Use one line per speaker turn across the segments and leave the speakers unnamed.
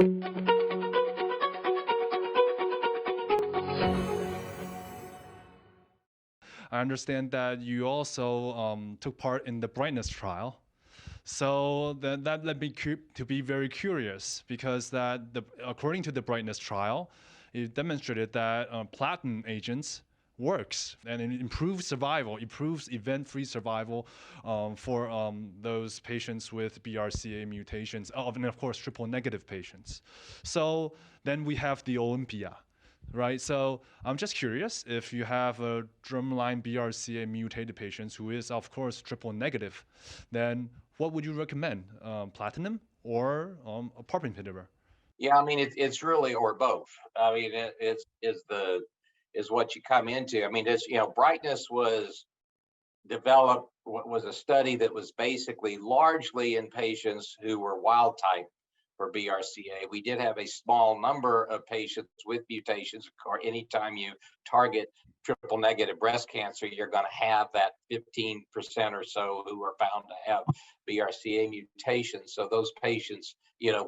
I understand that you also took part in the brightness trial. So that led me to be very curious because according to the brightness trial, it demonstrated that platinum agents works and it improves survival, improves event-free survival for those patients with BRCA mutations, and of course triple negative patients. So then we have the Olympia. Right, so I'm just curious if you have a germline BRCA mutated patients who is, of course, triple negative, then what would you recommend? Platinum or a PARP inhibitor?
Yeah, I mean it's really or both. I mean it's is what you come into. I mean, it's brightness was developed was a study that was basically largely in patients who were wild type for BRCA. We did have a small number of patients with mutations. Or anytime you target triple negative breast cancer, you're going to have that 15% or so who are found to have BRCA mutations. So those patients,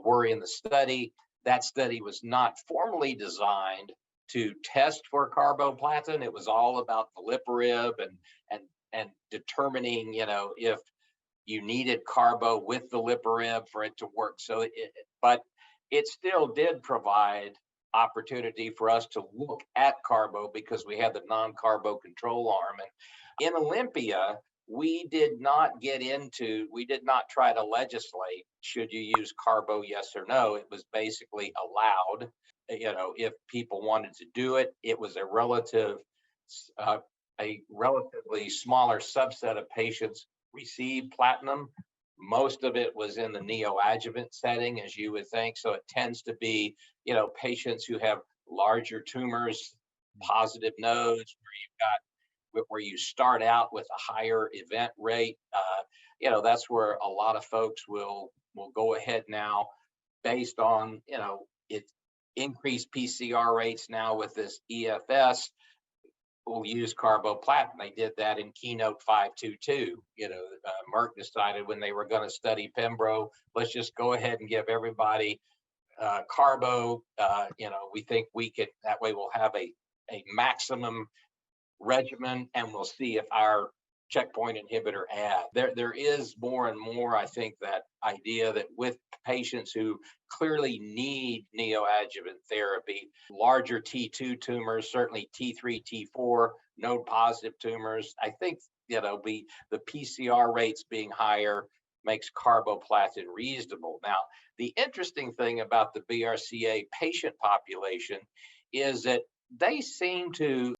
were in the study. That study was not formally designed to test for carboplatin. It was all about veliparib and determining, if you needed carbo with veliparib for it to work. But it still did provide opportunity for us to look at carbo because we had the non-carbo control arm. And in Olympia, we did not try to legislate, should you use carbo, yes or no. It was basically allowed. If people wanted to do it, it was a relatively smaller subset of patients received platinum. Most of it was in the neoadjuvant setting, as you would think. So it tends to be, patients who have larger tumors, positive nodes, where you start out with a higher event rate. That's where a lot of folks will go ahead now, based on it's increased PCR rates now with this EFS. Will use carboplatin. They did that in Keynote 522. Merck decided when they were going to study Pembro, let's just go ahead and give everybody carbo. We think we could, that way we'll have a maximum regimen, and we'll see if our checkpoint inhibitor add. There is more and more, I think, that idea that with patients who clearly need neoadjuvant therapy, larger T2 tumors, certainly T3, T4, node positive tumors, I think, the PCR rates being higher makes carboplatin reasonable. Now, the interesting thing about the BRCA patient population is that they seem to